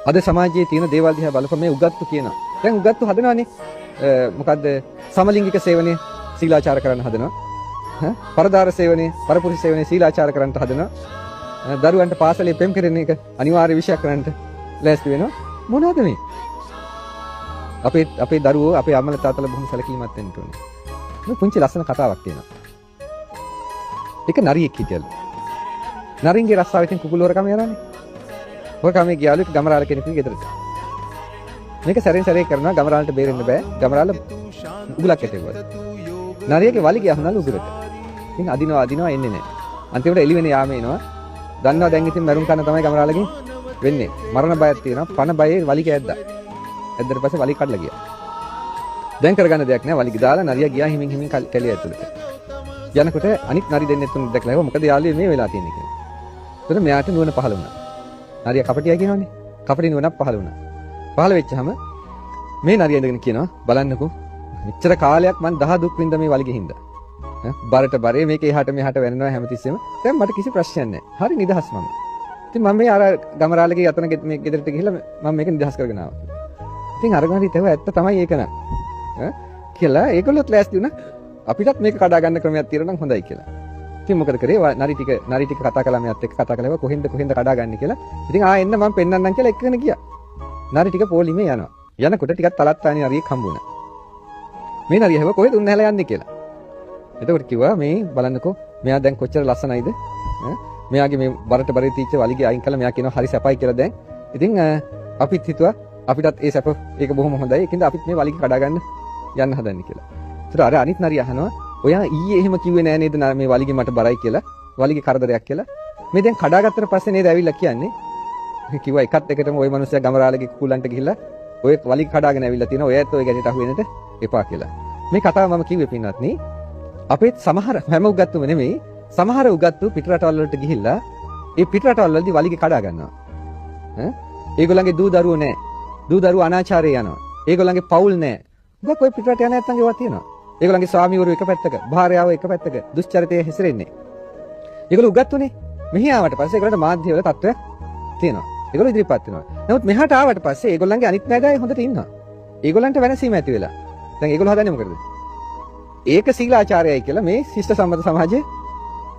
අද සමාජයේ තියෙන දේවල් දිහා බලපුවම මේ උගත්තු කියනවා. දැන් උගත්තු හදනවානේ. මොකද්ද? සමලිංගික සේවනය සීලාචාර කරන්න හදනවා. පරදාර සේවනය, පරපුරුෂ සේවනය සීලාචාර කරන්නට හදනවා. දරුවන්ට පාසලේ පෙම් කරන එක අනිවාර්ය විෂයක් කරන්නට ලෑස්ති වෙනවා. මොනවද මේ? අපේ දරුවෝ අපේ අම්මලා තාත්තලා බොහොම සැලකිලිමත් වෙන්න ඕනේ. මේ පුංචි ලස්සන කතාවක් තියෙනවා. එක නරියෙක් හිටියලු. නරින්ගේ රස්සාවෙන් කුකුල හොරකම යනවානේ. හොරකමේ ගියාලු එක ගමරාල කෙනෙකුගේ ගෙදරට. මේක සැරෙන් සැරේ කරනවා ගමරාලට බේරෙන්න බෑ. ගමරාල උගලක් ඇටෙවුවා. නරියගේ වලිගය අහනලු උගලට. ඉතින් අදිනවා එන්නේ නැහැ. අන්තිමට එළි වෙන යාම එනවා. දන්නවා දැන් ඉතින් මරුන් කන්න තමයි ගමරාලගෙන් වෙන්නේ. මරණ බයක් තියෙනවා. පණ බයේ වලිගය ඇද්දා. ඇද්දට පස්සේ වලිග කඩලා ගියා. දැන් කරගන්න දෙයක් නැහැ. වලිග දාලා නරියා ගියා හිමින් කැලිය ඇතුළට. යනකොට අනිත් නරි දෙන්නෙත් තුන් දැක්ලා ඒවා මොකද යාළුවේ මේ වෙලා තියෙන්නේ කියලා. එතකොට මෙයාට නුවණ පහළ වුණා. නරියා කපටියා කියනවනේ. කපටි නුවණක් පහළ වුණා. පහළ වෙච්චාම මේ නරියා ඉඳගෙන කියනවා බලන්නකෝ මෙච්චර කාලයක් මං දහ දුක් විඳ මේ වලිගෙ හින්දා. බරට බරේ මේක එහාට මෙහාට වෙනනවා හැමතිස්සෙම. දැන් මට කිසි ප්‍රශ්නයක් නැහැ. හරි නිදහස් මම. ඉතින් මම මේ අර ගමරාලගේ යතන මේ ගෙදරට ගිහිල්ලා මම මේක නිදහස් කරගෙන ආවා. ඉතින් අරගෙන හිටව ඇත්ත තමයි ඒක නං. කියලා ඒගොල්ලොත් ලෑස්ති වුණා. අපිටත් මේක කඩා ගන්න ක්‍රමයක් තියෙනවා නම් හොඳයි කියලා. ඉතින් මොකද කරේ? නරි ටික කතා කළා මෙයාත් එක්ක කතා කළා කොහෙන්ද කඩා ගන්න කියලා. ඉතින් එන්න මම පෙන්නන්නම් කියලා එක්කගෙන ගියා. නරි ටික පොලිමේ යනවා. යනකොට ටිකක් තලත්තානි නරියෙක් හම්බුණා. මේ නරිය හැව කොහෙද උන් නැහැලා යන්නේ කියලා. එතකොට කිව්වා මේ බලන්නකෝ මෙයා දැන් කොච්චර ලස්සනයිද? මෙයාගේ මේ බරට බරේ තීච්ච වලිගේ අයින් කළා මෙයා කියනවා හරි සැපයි කියලා දැන්. ඉතින් අපිත් හිතුවා අපිටත් ඒ සැප ඒක බොහොම හොඳයි. ඒකින්ද අපිත් මේ වලිගේ කඩා ගන්න යන්න හදන්නේ කියලා. ඒතර අර අනිත් නරිය අහනවා ඔයා ඊයේ එහෙම කිව්වේ නෑ නේද මේ වලිගේ මට බරයි කියලා. වලිගේ කරදරයක් කියලා. මේ දැන් කඩාගත්තට පස්සේ නේද ඇවිල්ලා කියන්නේ. කිව්වා එකත් එකටම ওই මිනිස්සයා ගමරාලගේ කුකුලන්ට ගිහිල්ලා ඔය වලිග කඩාගෙන ඇවිල්ලා තියෙනවා. ඔයත් ඔය ගැටේට අහු වෙන්නට එපා කියලා. මේ කතාව මම කිව්වේ පින්වත්නි. අපේත් සමහර හැම උගත්තුම නෙමෙයි සමහර උගත්තු පිටරටවල් වලට ගිහිල්ලා ඒ පිටරටවල් වලදී වලිගේ කඩා ගන්නවා. ඒගොල්ලන්ගේ දූ දරුවෝ නැහැ. දූ දරුවෝ අනාචාරයේ යනවා. ඒගොල්ලන්ගේ පවුල් නැහැ. මොකක් ඔය පිටරට යන නැත්තම් ඒවා තියෙනවා. ඒගොල්ලන්ගේ ස්වාමිවරු එක පැත්තක, භාර්යාව එක පැත්තක දුස්චරිතයේ හැසිරෙන්නේ. ඒගොල්ලෝ උගත්තුනේ. මෙහි ආවට පස්සේ ඒගොල්ලන්ට මාධ්‍ය වල තත්ත්වයක් තියෙනවා. ඒගොල්ලෝ ඉදිරිපත් වෙනවා. නමුත් මෙහාට ආවට පස්සේ ඒගොල්ලන්ගේ අනිත් නෑදෑයෝ හොඳට ඉන්නවා. ඒගොල්ලන්ට වෙනසීම ඇති වෙලා. දැන් ඒගොල්ලෝ හදන්නේ මොකද? ඒක සීලාචාරයයි කියලා මේ ශිෂ්ට සම්මත සමාජයේ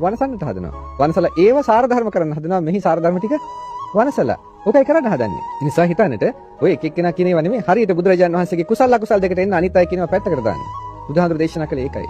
වනසන්නට හදනවා. වනසලා ඒව සාර ධර්ම කරන්න හදනවා. මෙහි සාර ධර්ම ටික වනසලා. ඔකයි කරන්න හදන්නේ. ඒ නිසා හිතන්නට ඔය එක එක්කෙනා කියන ඒවා නෙමෙයි හරියට බුදුරජාණන් වහන්සේගේ කුසල අකුසල දෙකට එන්න අනිත් අය කියනවා පැත්තකට දාන්න. බුදුහාමුදුරු දේශනා කළේ ඒකයි.